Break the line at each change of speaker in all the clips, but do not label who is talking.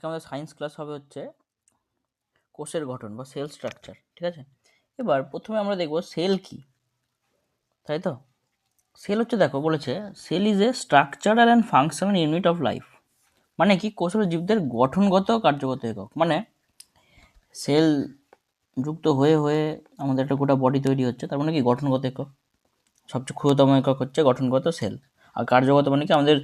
আমাদের science class হবে হচ্ছে কোষের গঠন বা সেল স্ট্রাকচার, ঠিক আছে। এবার প্রথমে আমরা দেখব সেল কি, তাই তো। সেল হচ্ছে, দেখো বলেছে cell is a structural and functional unit of life. মানে কি, কোষ হলো জীবদের গঠনগত কার্যগত একক। মানে সেল যুক্ত হয়ে হয়ে আমাদের একটা গোটা বডি তৈরি হচ্ছে, তার মানে কি গঠনগত একক। সবচেয়ে ক্ষুদ্রতম একক হচ্ছে গঠনগত সেল। আর কার্যগত মানে কি, আমাদের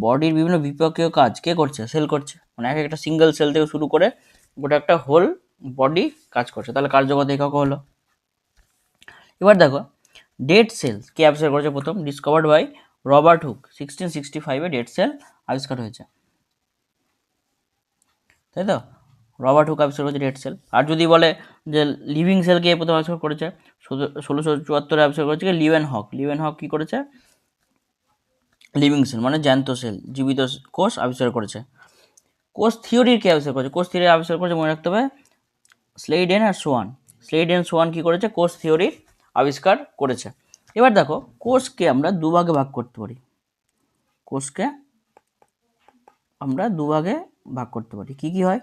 বডির বিভিন্ন বিপাকীয় কাজ কে করছে? সেল করছে। মানে এক একটা সিঙ্গেল সেল থেকে শুরু করে গোটা একটা হোল বডি কাজ করছে, তাহলে কার্যগত একক হলো। এবার দেখো ডেড সেল কে আবিষ্কার করেছে? প্রথম ডিসকভার্ড বাই রবার্ট হুক, 1665-এ ডেড সেল আবিষ্কার হয়েছে, তাই তো। রবার্ট হুক আবিষ্কার করেছে ডেড সেল। আর যদি বলে যে লিভিং সেল কে প্রথম আবিষ্কার করেছে, 1674-এ আবিষ্কার করেছে লিওয়েন হক। লিওয়েন হক কি করেছে? লিভিং সেল মানে জ্যান্ত সেল, জীবিত কোষ আবিষ্কার করেছে। কোষ থিওরির কে আবিষ্কার করেছে? কোষ থিওরি আবিষ্কার করেছে, মনে রাখতে হবে, স্লেইডেন আর সোয়ান। স্লেইডেন সোয়ান কি করেছে? কোষ থিওরির আবিষ্কার করেছে। এবার দেখো কোষকে আমরা দুভাগে ভাগ করতে পারি। কোষকে আমরা দুভাগে ভাগ করতে পারি, কি কি হয়?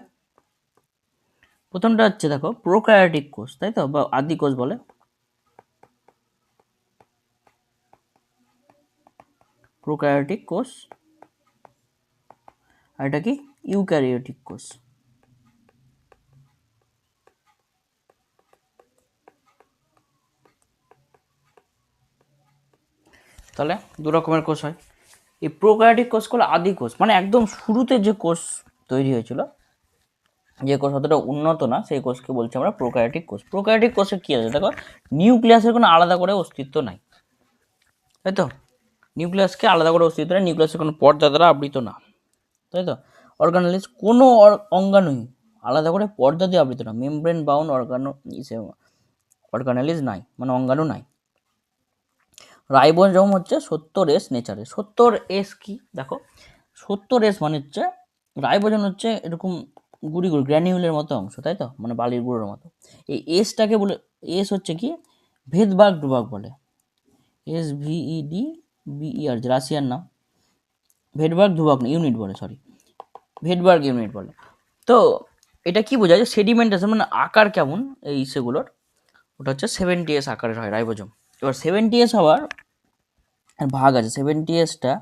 প্রথমটা হচ্ছে দেখো প্রোক্যারিওটিক কোষ, তাই তো, বা আদি কোষ বলে। প্রোক্যারিওটিক কোষ। আর এটা কি? ইউক্যারিওটিক কোষ। তাহলে দু রকমের কোষ হয়। এই প্রোক্যারিওটিক কোষগুলো আদি কোষ, মানে একদম শুরুতে যে কোষ তৈরি হয়েছিল, যে কোষ অতটা উন্নত না, সেই কোষকে বলছি আমরা প্রোক্যারিওটিক কোষ। প্রোক্যারিওটিক কোষে কি আছে দেখো, নিউক্লিয়াসের কোনো আলাদা করে অস্তিত্ব নাই, তাই তো। নিউক্লিয়াসকে আলাদা করে অস্তিত্ব নেই, নিউক্লিয়াসের কোনো পর্দা দ্বারা আবৃত না, তাই তো। অর্গানালিজ, কোনো অঙ্গাণুই আলাদা করে পর্দা দিয়ে আবৃত না, মেমব্রেন বাউন্ড অর্গানালিজ নাই, মানে অঙ্গাণু নাই। রাইবোজোম হচ্ছে 70S নেচারে। 70S কি দেখো, 70S মানে হচ্ছে রাইবোজোম হচ্ছে এরকম গুড়ি গুড়ি গ্র্যানিউলের মতো অংশ, তাই তো, মানে বালির গুঁড়োর মতো। এই এসটাকে বলে, এস হচ্ছে কি ভেদবাগ ডুবাগ বলে, SVEDBER, রাশিয়ার নাম। ভেদবার্গ ধ্রুবক ইউনিট বলে, সরি, ভেদবার্গ ইউনিট বলে। তো এটা কি বোঝায়? যে সেডিমেন্টেশন মানে আকার কেমন এই সেগুলোর, ওটা হচ্ছে 70S আকারের হয় রাইবোজোম। এবার 70S হওয়ার ভাগ আছে। 70Sটা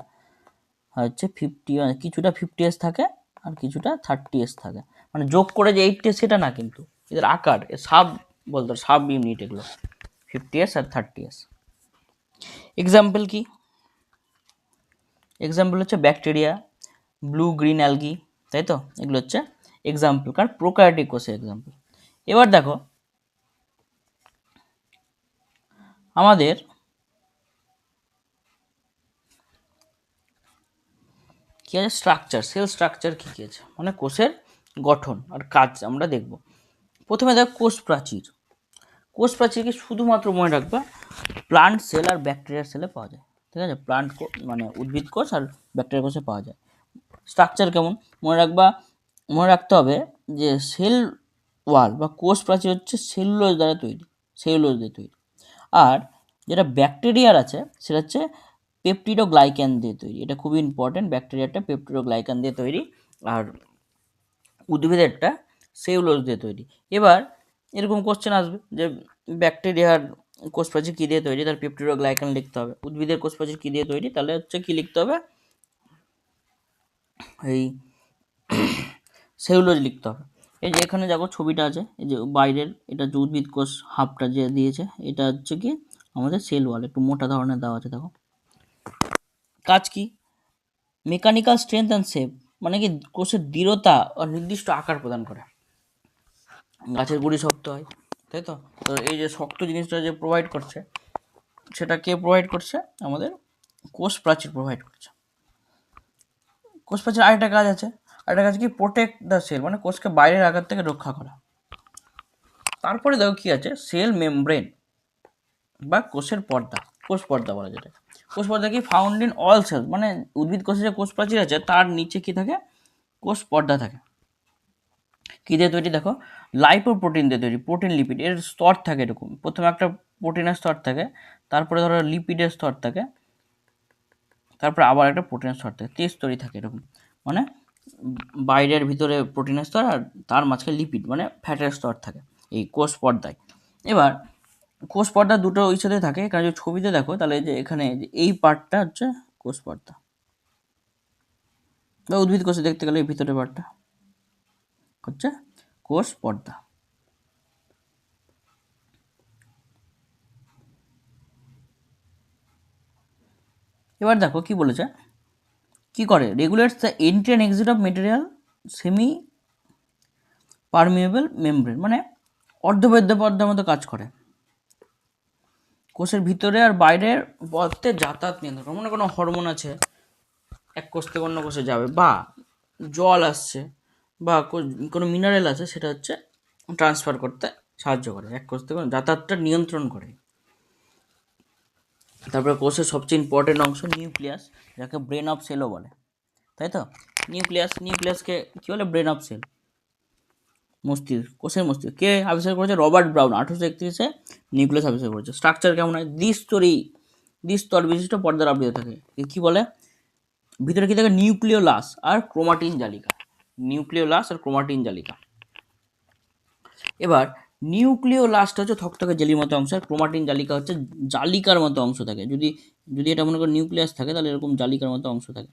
হচ্ছে 50, কিছুটা 50S থাকে আর কিছুটা 30S থাকে। মানে যোগ করে যে 80S সেটা না, কিন্তু এদের আকার সাব বলতো, সাব ইউনিট এগুলো, 50S আর 30S। এক্সাম্পল কি? এক্সাম্পল হচ্ছে ব্যাকটেরিয়া, ব্লু গ্রিন অ্যালগি, তাই তো, এগুলো হচ্ছে এক্সাম্পল, কারণ প্রোক্যারিওটিক কোষের এক্সাম্পল। এবার দেখো আমাদের কি আছে? স্ট্রাকচার, সেল স্ট্রাকচার কি কি আছে, মানে কোষের গঠন আর কাজ আমরা দেখব। প্রথমে দেখো কোষ প্রাচীর। কোষ প্রাচীরকে শুধুমাত্র মনে রাখবা প্লান্ট সেল আর ব্যাকটেরিয়ার সেলে পাওয়া যায়, ঠিক আছে। প্লান্ট মানে উদ্ভিদ কোষ আর ব্যাকটেরিয়া কোষে পাওয়া যায়। স্ট্রাকচার কেমন মনে রাখবা, মনে রাখতে হবে যে সেল ওয়াল বা কোষ প্রাচীর হচ্ছে সেলুলোজ দ্বারা তৈরি, সেলুলোজ দিয়ে তৈরি। আর যেটা ব্যাকটেরিয়ার আছে সেটা হচ্ছে পেপটিডোগ্লাইক্যান দিয়ে তৈরি। এটা খুবই ইম্পর্টেন্ট, ব্যাকটেরিয়াটা পেপটিডোগ্লাইক্যান দিয়ে তৈরি, আর উদ্ভিদেরটা সেলুলোজ দিয়ে তৈরি। এবার এরকম কোশ্চেন আসবে যে ব্যাকটেরিয়ার কোষ প্রাচীর কী দিয়ে তৈরি, তার পেপটিডোগ্লাইক্যান লিখতে হবে। উদ্ভিদের কোষ প্রাচীর কী দিয়ে তৈরি, তাহলে হচ্ছে কী লিখতে হবে, এই সেলুলোজ লিখতে হবে। এই যে এখানে দেখো ছবিটা আছে, এই যে বাইরের এটা যে উদ্ভিদ কোষ হাফটা যে দিয়েছে, এটা হচ্ছে কি আমাদের সেল ওয়াল, একটু মোটা ধরনের দেওয়া আছে দেখো। কাজ কি? মেকানিক্যাল স্ট্রেংথ অ্যান্ড শেপ, মানে কি কোষের দৃঢ়তা আর নির্দিষ্ট আকার প্রদান করে। গাছের গুঁড়ি শক্ত হয়, তাই তো। তো এই যে শক্ত জিনিসটা যে প্রোভাইড করছে, সেটা কে প্রোভাইড করছে? আমাদের কোষ প্রাচীর প্রোভাইড করছে। কোষ প্রাচীর আরেকটা কাজ আছে, আরেকটা কাজ কি, প্রোটেক্ট দ্য সেল, মানে কোষকে বাইরের আঘাত থেকে রক্ষা করা। তারপরে দেখো কি আছে, সেল মেমব্রেন বা কোষের পর্দা, কোষ পর্দা বলা যেটা। কোষ পর্দা কি, ফাউন্ড ইন অল সেল, মানে উদ্ভিদ কোষে যে কোষ প্রাচীর আছে তার নিচে কি থাকে, কোষ পর্দা থাকে। কী দিয়ে তৈরি দেখো, লাইপোপ্রোটিন দিয়ে তৈরি, প্রোটিন লিপিড এর স্তর থাকে এরকম। প্রথমে একটা প্রোটিনের স্তর থাকে, তারপরে ধরো লিপিডের স্তর থাকে, তারপরে আবার একটা প্রোটিনের স্তর থাকে, 3 স্তরই থাকে এরকম। মানে বাইরের ভিতরে প্রোটিনের স্তর আর তার মাঝখানে লিপিড মানে ফ্যাটের স্তর থাকে এই কোষ পর্দায়। এবার কোষ পর্দা দুটো ওই সাথে থাকে, কারণ যদি ছবিতে দেখো তাহলে যে এখানে এই পার্টটা হচ্ছে কোষ পর্দা, বা উদ্ভিদ কোষে দেখতে গেলে এই ভিতরের পার্টটা হচ্ছে কোষ পর্দা। এবার দেখো কি বলেছে, কি করে, regulates the entry and exit of material semi permeable membrane, মানে অর্ধবেদ্য পর্দার মতো কাজ করে, কোষের ভিতরে আর বাইরের পথে যাতায়াত নিয়ন্ত্রণ। মনে কোনো হরমোন আছে, এক কোষ থেকে অন্য কোষে যাবে, বা জল আসছে, বা কোনো মিনারেল আছে, সেটা হচ্ছে ট্রান্সফার করতে সাহায্য করে, এক কোষ থেকে যাতায়াতটা নিয়ন্ত্রণ করে। তারপরে কোষের সবচেয়ে ইম্পর্টেন্ট অংশ নিউক্লিয়াস, যাকে ব্রেন অফ সেলও বলে, তাই তো। নিউক্লিয়াসকে কী বলে, ব্রেন অফ সেল, মস্তিষ্ক, কোষের মস্তিষ্ক। কে আবিষ্কার করেছে? রবার্ট ব্রাউন 1831-এ নিউক্লিয়াস আবিষ্কার করেছে। স্ট্রাকচার কেমন হয়? দ্বিস্তর বিশিষ্ট পর্দার আবৃত থাকে। কি বলে? ভিতরে কি থাকে? নিউক্লিওলাস আর ক্রোমাটিন জালিকা। এবার নিউক্লিওলাসটা হচ্ছে থকথকে জেলির মতো অংশ, আর ক্রোমাটিন জালিকা হচ্ছে জালিকার মতো অংশ থাকে। যদি এটা মনে করো নিউক্লিয়াস থাকে, তাহলে এরকম জালিকার মতো অংশ থাকে।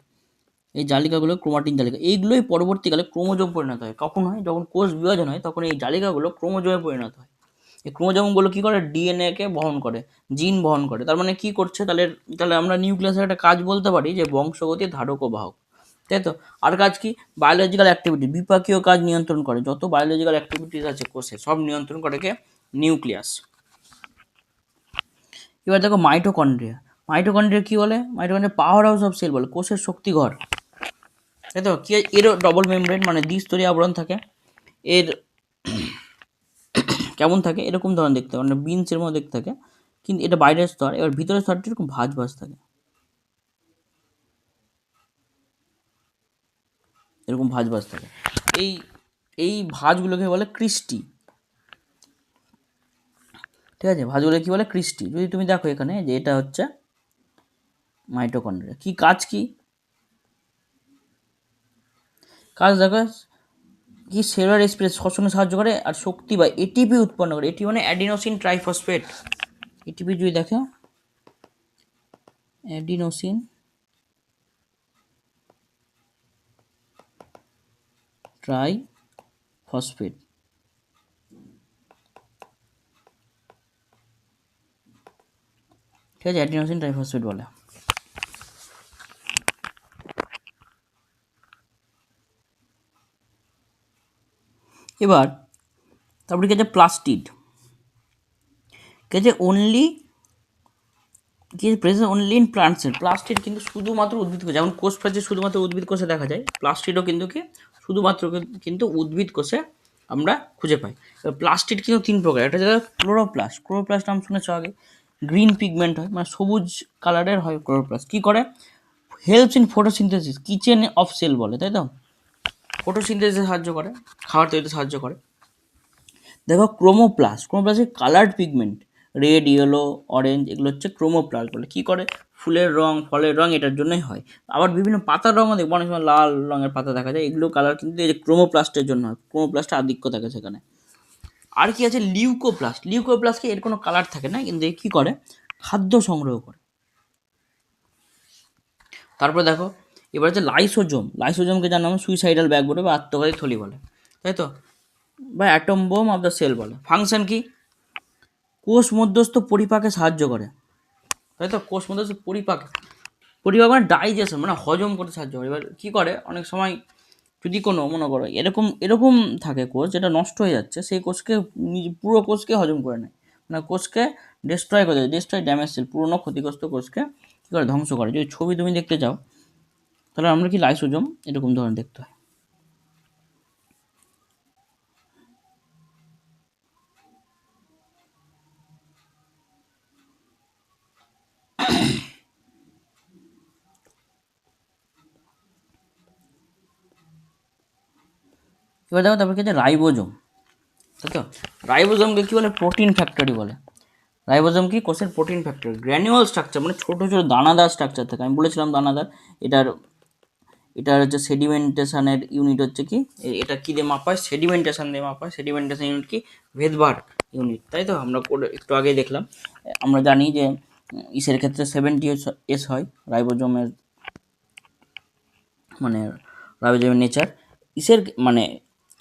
এই জালিকাগুলো ক্রোমাটিন জালিকা, এইগুলোই পরবর্তীকালে ক্রোমোজোম পরিণত হয়। কখন হয়? যখন কোষ বিভাজন হয়, তখন এই জালিকাগুলো ক্রোমোজোমে পরিণত হয়। এই ক্রোমোজোমগুলো কী করে? ডিএনএকে বহন করে, জিন বহন করে। তার মানে কি করছে? তাহলে আমরা নিউক্লিয়াসের একটা কাজ বলতে পারি যে বংশগতি ধারক ও বাহক, তাই তো। আর কাজ কি? বায়োলজিক্যাল অ্যাক্টিভিটি, বিপাকীয় কাজ নিয়ন্ত্রণ করে। যত বায়োলজিক্যাল অ্যাক্টিভিটিস আছে কোষে, সব নিয়ন্ত্রণ করে কে? নিউক্লিয়াস। এবার দেখো মাইটোকন্ড্রিয়া কি বলে? Mitochondria powerhouse of cell বলে, কোষের শক্তিঘর, তাই তো। কি, এরও ডবল মেমব্রেন মানে দ্বিস্তরীয় আবরণ থাকে। এর কেমন থাকে? এরকম ধরনের দেখতে, মানে বিনসের মতো দেখতে থাকে, কিন্তু এটা বাইরের স্তর। এবার ভিতরের স্তরটি এরকম ভাঁজ থাকে, এরকম ভাঁজ থাকে। এই ভাঁজগুলোকে বলে ক্রিস্টি, ঠিক আছে। ভাঁজগুলো কি বলে? ক্রিস্টি। যদি তুমি দেখো এখানে যে এটা হচ্ছে মাইটোকন্ড্রিয়া। কি কাজ? দেখো কি, সেলুলার স্পেস শ্বসনে সাহায্য করে আর শক্তি বা এটিপি উৎপন্ন করে। এটি মানে অ্যাডিনোসিন ট্রাইফসফেট। এটিপি যদি দেখো, অ্যাডিনোসিন ট্রাইফসফেট, ঠিক আছে, অ্যাডিনোসিন ট্রাইফসফেট বলে। এবার তারপরে কি আছে? প্লাস্টিড, কি আছে? Present only in plant sell. Plastid কিন্তু শুধুমাত্র উদ্ভিদ কোষে, যেমন কোষ প্রাচীর শুধুমাত্র উদ্ভিদ কোষে দেখা যায়, প্লাস্টিডও কিন্তু শুধুমাত্র কিন্তু উদ্ভিদ কোষে আমরা খুঁজে পাই। প্লাস্টিড কিন্তু 3 প্রকার। একটা যেটা ক্লোরোপ্লাস্ট নাম শুনেছ আগে, গ্রিন পিগমেন্ট হয়, মানে সবুজ কালারের হয় ক্লোরোপ্লাস্ট। কী করে? Helps in photosynthesis, kitchen of cell বলে, তাই তো। ফটোসিনথেসিসে সাহায্য করে, খাবার তৈরিতে সাহায্য করে। দেখো chromoplast coloured pigment, red, yellow, orange, এগুলো হচ্ছে ক্রোমোপ্লাস্ট বলে। কী করে? ফুলের রং, ফলের রং এটার জন্যই হয়। আবার বিভিন্ন পাতার রঙও দেখবো, অনেক সময় লাল রঙের পাতা দেখা যায়, এগুলো কালার কিন্তু এই যে ক্রোমোপ্লাস্টের জন্য হয়, ক্রোমোপ্লাস্টের আধিক্য থাকে সেখানে। আর কি আছে? লিউকোপ্লাস্টকে এর কোনো কালার থাকে না, কিন্তু কী করে? খাদ্য সংগ্রহ করে। তারপরে দেখো এবার হচ্ছে লাইসোজোমকে যার নাম সুইসাইডাল ব্যাগ বলে বা আত্মঘাতী থলি বলে, তাই তো, বা atom bomb of the cell বলে। ফাংশন কি? কোষ মধ্যস্থ পরিপাকে সাহায্য করে, তাই তো। কোষ মধ্যস্থ পরিপাক মানে ডাইজেশন, মানে হজম করতে সাহায্য করে। এবার কী করে? অনেক সময় যদি কোনো মনে করো এরকম থাকে কোষ যেটা নষ্ট হয়ে যাচ্ছে, সেই কোষকে পুরো কোষকে হজম করে নেয়, মানে কোষকে ডেস্ট্রয় করে দেয়, ড্যামেজ সেল, পুরোনো ক্ষতিগ্রস্ত কোষকে কী করে? ধ্বংস করে। যদি ছবি তুমি দেখতে চাও, তাহলে আমরা কি লাইসোজোম এরকম ধরনের দেখতে হয়। এবার দেখো তারপর কি আছে? রাইবোজোম, তাই তো। রাইবোজোমকে কী বলে? প্রোটিন ফ্যাক্টরি বলে। রাইবোজোম কি? কোষের প্রোটিন ফ্যাক্টরি। গ্র্যানুয়াল স্ট্রাকচার মানে ছোটো ছোটো দানাদার স্ট্রাকচার থাকে। আমি বলেছিলাম দানাদার, এটা হচ্ছে সেডিমেন্টেশনের ইউনিট হচ্ছে কি, এটা কি দিয়ে মাপা হয়, সেডিমেন্টেশন দিয়ে মাপা হয়। সেডিমেন্টেশন ইউনিট কি, ভেদভার ইউনিট, তাই তো আমরা একটু আগে দেখলাম। আমরা জানি যে ইসের ক্ষেত্রে 70s হয় রাইবোজোমের, মানে রাইবোজোমের নেচার। ইসের মানে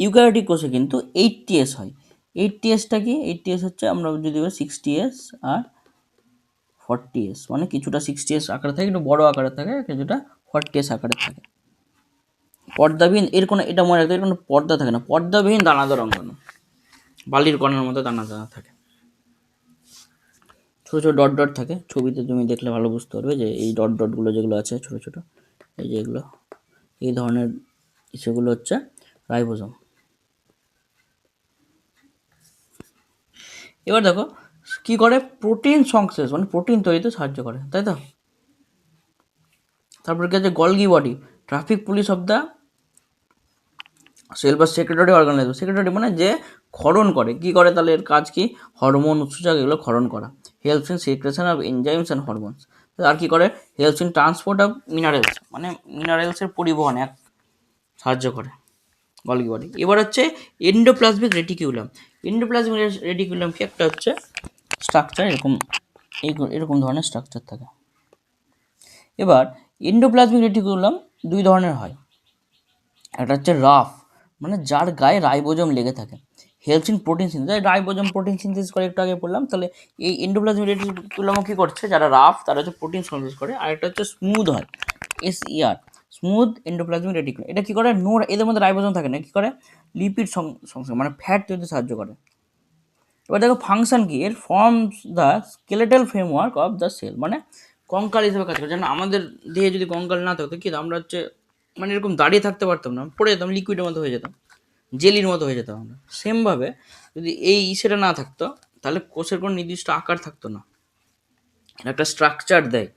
ইউক্যারিওটিক কোষে কিন্তু 80s হয়। 80sটা কি, 80s হচ্ছে আমরা যদি 60s আর 40s, মানে কিছুটা 60s আকারে থাকে, একটু বড় আকারে থাকে, কিছুটা 40s আকারে থাকে। পর্দাবিহীন, এর কোনো, এটা মনে রাখতে, এর কোনো পর্দা থাকে না, পর্দাবিহীন দানাদার অঙ্গাণু, বালির কণার মতো দানা দানা থাকে, ছোটো ছোটো ডট ডট থাকে। ছবিতে তুমি দেখলে ভালো বুঝতে পারবে যে এই ডট ডটগুলো যেগুলো আছে ছোটো ছোটো, এই যে এগুলো, এই ধরনের সেগুলো হচ্ছে রাইবোজোম। এবার দেখো কি করে, প্রোটিন সংশ্লেষ, মানে প্রোটিন তৈরিতে সাহায্য করে, তাই তো। তারপরে কি আছে, Golgi body, traffic police of the cell বা সেক্রেটারি অর্গানাইজেশন। সেক্রেটারি মানে যে ক্ষরণ করে, কি করে তাহলে, এর কাজ কি, হরমোন উৎসেচক এগুলো ক্ষরণ করা। Helps in secretion of enzymes and hormones. আর কি করে, helps in transport of minerals, মানে মিনারেলসের পরিবহনে সাহায্য করে গলগি বডি। এবার হচ্ছে এন্ডোপ্লাজমিক রেটিকুলাম। এন্ডোপ্লাজমিক রেটিকুলাম কি, একটা হচ্ছে স্ট্রাকচার, এরকম ধরনের স্ট্রাকচার থাকে। এবার এন্ডোপ্লাজমিক রেটিকুলাম দুই ধরনের হয়, একটা হচ্ছে রাফ, মানে যার গায়ে রাইবোজোম লেগে থাকে, helps in protein synthesis, ribosome protein synthesis করে, একটু আগে বললাম। তাহলে এই এন্ডোপ্লাজমিক রেটিকুলামও কি করছে, যারা রাফ তারা হচ্ছে প্রোটিন সিনথেসিস করে। আর একটা হচ্ছে স্মুথ হয়, SER, স্মুথ এন্ডোপ্লাজমিক রেটিকুলাম। এটা কি করে, এদের মধ্যে রাইবোজোম থাকে না, কি করে, লিপিড সংশ্লেষ, মানে ফ্যাট তৈরিতে সাহায্য করে। এবার দেখো ফাংশন কি, এর forms the skeletal framework of the cell, মানে কঙ্কাল হিসেবে কাজ করে। যেন আমাদের দেহে যদি কঙ্কাল না থাকতো কি, আমরা হচ্ছে মানে এরকম দাঁড়িয়ে থাকতে পারতাম না, পড়ে যেতাম, লিকুইডের মতো হয়ে যেতাম, জেলির মতো হয়ে যেতাম আমরা। সেমভাবে যদি এই সেটা না থাকতো, তাহলে কোষের কোনো নির্দিষ্ট আকার থাকতো না, একটা স্ট্রাকচার দেয়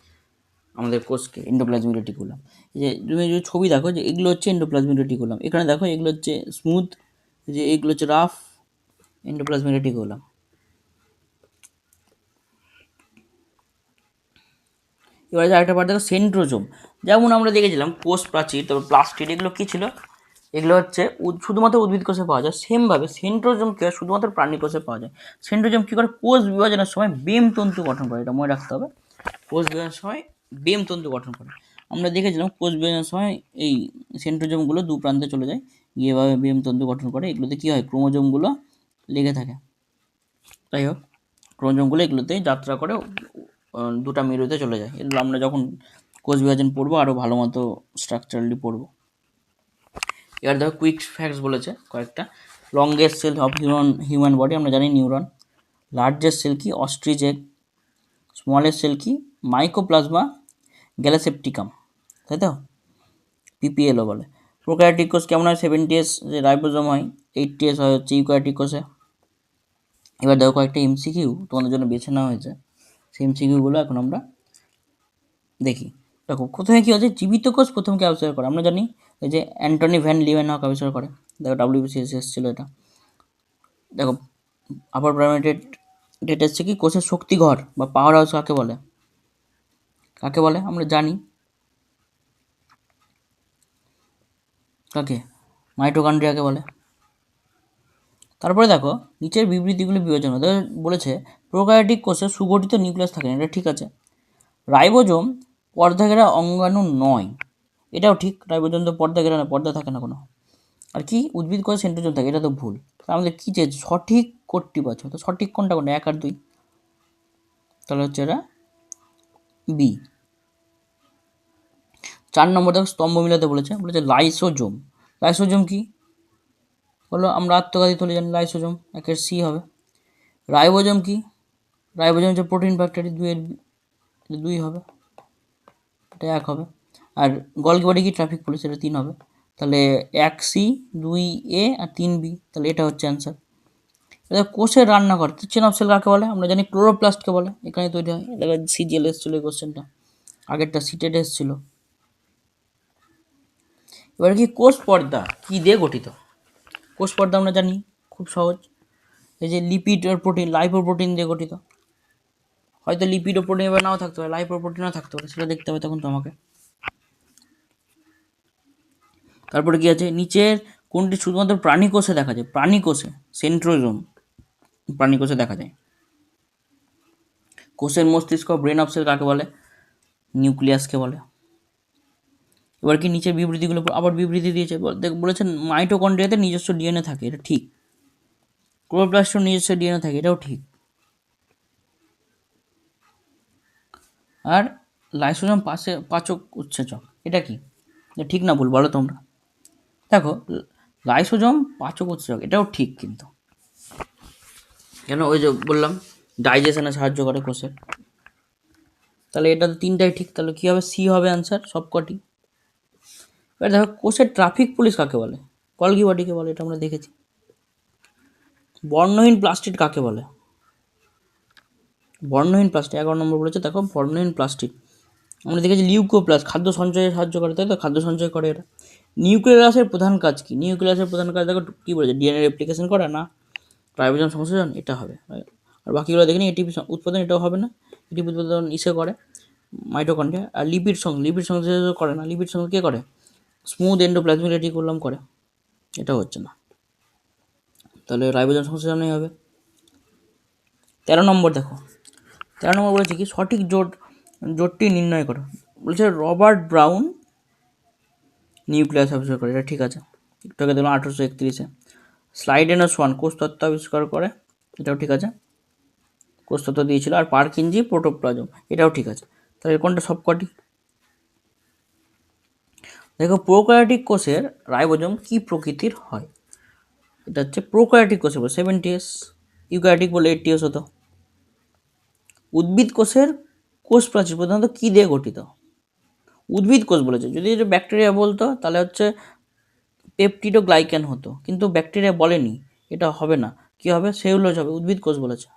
আমাদের কোষকে এন্ডোপ্লাজমিক রেটিকুলাম। যে তুমি যদি ছবি দেখো, যে এগুলো হচ্ছে এন্ডোপ্লাজমিক রেটিকুলাম, এখানে দেখো এগুলো হচ্ছে স্মুথ, যে এগুলো হচ্ছে রাফ এন্ডোপ্লাজমিক রেটিকুলাম। এবারে আরেকটা পার্ট দেখো, সেন্ট্রোজোম। যেমন আমরা দেখেছিলাম কোষ প্রাচীর, তারপর প্লাস্টিড, এগুলো কী ছিল, এগুলো হচ্ছে শুধুমাত্র উদ্ভিদ কোষে পাওয়া যায়। সেমভাবে সেন্ট্রোজোমকে শুধুমাত্র প্রাণী কোষে পাওয়া যায়। সেন্ট্রোজোম কী করে, কোষ বিভাজনের সময় বেম তন্তু গঠন করে, এটা মনে রাখতে হবে, কোষ বিভাজনের সময় বেম তন্তু গঠন করে। আমরা দেখেছিলাম কোষ বিভাজনের সময় এই সেন্ট্রোজোমগুলো দু প্রান্তে চলে যায়, গিয়ে এভাবে বেম তন্তু গঠন করে। এগুলোতে কী হয়, ক্রোমোজোমগুলো লেগে থাকে। যাই হোক, ক্রোমোজোমগুলো এগুলোতে যাত্রা করে দুটা মেরুতে চলে যায়। এগুলো আমরা যখন কোষ বিভাজন পড়বো আরও ভালো মতো স্ট্রাকচারালি পড়বো। এবার দেখো কুইক ফ্যাক্টস বলেছে কয়েকটা। Longest cell of human body আমরা জানি নিউরন। লার্জেস্ট সেল কি, অস্ট্রিচ এগ। স্মলেস্ট সেল কি, মাইকোপ্লাজমা গ্যালাসেপ্টিকাম, তাই তো, PPLও বলে। প্রোক্যারিওটিক কোষ কেমন হয়, 70s যে রাইবোজোম হয়, 80s হয় হচ্ছে ইউক্যারিওটিক কোষে। এবার দেখো কয়েকটা MCQ তোমাদের জন্য বেছে নেওয়া হয়েছে, সেই MCQগুলো এখন আমরা দেখি। দেখো প্রথমে কী হচ্ছে, জীবিত কোষ প্রথমকে আবিষ্কার করে, আমরা জানি এই যে অ্যান্টনি ভ্যান লিউয়েনহক আবিষ্কার করে। দেখো WBCS এসেছিল এটা। দেখো আপার প্রাইমেটেড ডেট এসছে কি, কোষের শক্তিঘর বা পাওয়ার হাউস কাকে বলে, কাকে বলে আমরা জানি, কাকে, মাইটোকন্ড্রিয়াকে বলে। তারপরে দেখো নিচের বিবৃতিগুলি বিবেচনা বলেছে, প্রোক্যারিওটিক কোষে সুগঠিত নিউক্লিয়াস থাকে না, এটা ঠিক আছে। রাইবোজোম পর্দাঘেরা অঙ্গাণু নয়, এটাও ঠিক, রাইবোজোম তো পর্দাঘেরা না, পর্দা থাকে না কোনো। আর কি, উদ্ভিদ কোষে সেন্ট্রোজোম থাকে, এটা তো ভুল। আমাদের কী চেয়েছে, সঠিক কোডটি বাছো, তো সঠিক কোনটা, 1 আর 2, তাহলে হচ্ছে এটা বি। 4 নম্বর দেখো স্তম্ভ মিলাতে বলেছে, লাইসোজোম। লাইসোজোম কি বলো, আমরা আত্মঘাতী থলি জানি, লাইসোজোম 1 সি হবে। রাইবোজোম কি, রাইবোজোম হচ্ছে প্রোটিন ফ্যাক্টরি, 2 হবে, এটা 1 হবে। আর গলগি বডি কি, ট্রাফিক পুলিশ, এটা 3 হবে। তাহলে 1C 2A আর 3B, তাহলে এটা হচ্ছে অ্যান্সার। এটা কোষের রান্নাঘর, কিচেন অফ সেল কাকে বলে, আমরা জানি ক্লোরোপ্লাস্টকে বলে, এখানে তৈরি হয়। এটা CGL এসেছিলো এই কোশ্চেনটা, আগেরটা সিটেড এসেছিলো। এবার কি, কোষ পর্দা কী দিয়ে গঠিত, কোষ পর্দা আমরা জানি খুব সহজ, এই যে লিপিড আর প্রোটিন, লাইপোপ্রোটিন দিয়ে গঠিত। হয়তো লিপিড ও প্রোটিন এবার নাও থাকতে পারে, লাইপোপ্রোটিনও থাকতে পারে, সেটা দেখতে হবে তখন তোমাকে। তারপরে কি আছে, নিচের কোনটি শুধুমাত্র প্রাণী কোষে দেখা যায়? প্রাণী কোষে সেন্ট্রোজোম প্রাণী কোষে দেখা যায়। কোষের মস্তিষ্ক ব্রেন অফ সেল কাকে বলে? নিউক্লিয়াসকে বলে। এবার কি নিচের বিবৃতিগুলো আবার বিবৃতি দিয়েছে, বলেছেন মাইটোকন্ড্রিয়াতে নিজস্ব ডিএনএ থাকে, এটা ঠিক। ক্লোরোপ্লাস্টের নিজস্ব ডিএনএ থাকে, এটাও ঠিক। আর লাইসোজোম পাচক উৎসেচক, এটা কি? এটা ঠিক না ভুল বলো তোমরা? দেখো, লাইসোজোম পাচক উৎসেচক, এটাও ঠিক কিন্তু। কেন? ওই যে বললাম ডাইজেশনে সাহায্য করে কোষের। তাহলে এটা তো তিনটাই ঠিক, তাহলে কী হবে? সি হবে অ্যান্সার সবকটি। এবার দেখো, কোষের ট্রাফিক পুলিশ কাকে বলে? গলগি বডিকে বলে, এটা আমরা দেখেছি। বর্ণহীন প্লাস্টিড কাকে বলে? বর্ণহীন প্লাস্টিক 11 নম্বর বলেছে, দেখো বর্ণহীন প্লাস্টিক আমরা দেখেছি লিউকোপ্লাস্ট, খাদ্য সঞ্চয়ে সাহায্য করে, তাই তো? খাদ্য সঞ্চয় করে এটা। নিউক্লিয়াসের প্রধান কাজ কি? নিউক্লিয়াসের প্রধান কাজ দেখো কী বলেছে, ডিএনএ রেপ্লিকেশন করা না রাইবোজোম সংশ্লেষণ, এটা হবে। আর বাকিগুলো দেখিনি, এটিপি উৎপাদন, এটাও হবে না। এটিপি উৎপাদন ইসে করে মাইটোকন্ড্রিয়া। আর লিপিড সংশ্লেষণ করে না। লিপিড সংশ্লেষণ কে করে? স্মুথ এন্ডোপ্লাজমিক রেটিকুলাম করে, এটাও হচ্ছে না। তাহলে রাইবোজোম সংশ্লেষণই হবে। 13 নম্বর দেখো, 13 নম্বর বলেছে কি, সঠিক জোটটি নির্ণয় করো। বলছে রবার্ট ব্রাউন নিউক্লিয়াস আবিষ্কার করে, এটা ঠিক আছে। একটু আগে দেখলাম 1831-এ। স্লাইডেনাস ওয়ান কোষতত্ত্ব আবিষ্কার করে, এটাও ঠিক আছে, কোষতত্ত্ব দিয়েছিল। আর পারকিনজি প্রোটোপ্লাজম, এটাও ঠিক আছে। তাহলে কোনটা সবকটি? দেখো, প্রোক্যারিওটিক কোষের রাইবোজোম কি প্রকৃতির হয়? এটা হচ্ছে প্রোক্যারিওটিক কোষে বলে 70s, ইউক্যারিওটিক বলে 80s হতো। উদ্ভিদ কোষের কোষ প্রাচীর প্রধানত কী দিয়ে গঠিত? উদ্ভিদ কোষ বলেছে, যদি এটা ব্যাকটেরিয়া বলতো তাহলে হচ্ছে পেপটিডোগ্লাইকেন হতো, কিন্তু ব্যাকটেরিয়া বলেনি, এটা হবে না। কি হবে? সেলুলোজ হবে, উদ্ভিদ কোষ বলেছে।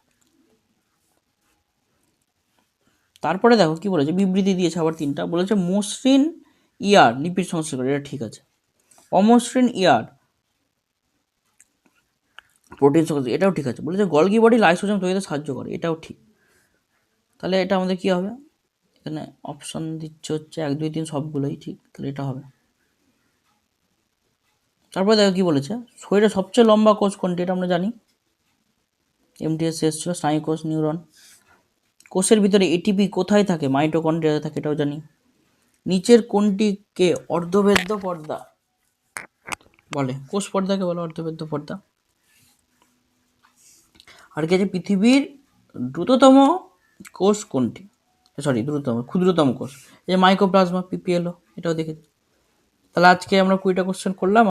তারপরে দেখো কি বলেছে, বিবৃতি দিয়েছে আবার তিনটা, বলেছে মসৃণ ইয়ার লিপিড সংশ্লেষ করে, এটা ঠিক আছে। অমসৃণ ইয়ার প্রোটিন সংশ্লেষ, এটাও ঠিক আছে। বলেছে গলগি বডি লাইসোজোম তৈরিতে সাহায্য করে, এটাও ঠিক। তাহলে এটা আমাদের কি হবে? এখানে অপশন দিচ্ছে হচ্ছে 1, 2, 3 সবগুলোই ঠিক, তাহলে এটা হবে। তারপরে দেখো কি বলেছে, শরীরের সবচেয়ে লম্বা কোষ কোনটি? এটা আমরা জানি, এমটিএস এসেছিল, স্নায়ু কোষ, নিউরন। কোষের ভিতরে এটিপি কোথায় থাকে? মাইটোকন্ড্রিয়াতে থাকে, এটাও জানি। নিচের কোনটিকে অর্ধবেদ্য পর্দা বলে? কোষ পর্দাকে বলে অর্ধবেদ্য পর্দা। আর কি আছে, পৃথিবীর দ্রুততম কোষ কোনটি? ক্ষুদ্রতম কোষ, এই যে মাইক্রোপ্লাজমা, পিপিএলও, এটাও দেখেছি। তাহলে আজকে আমরা 20টা কোশ্চেন করলাম।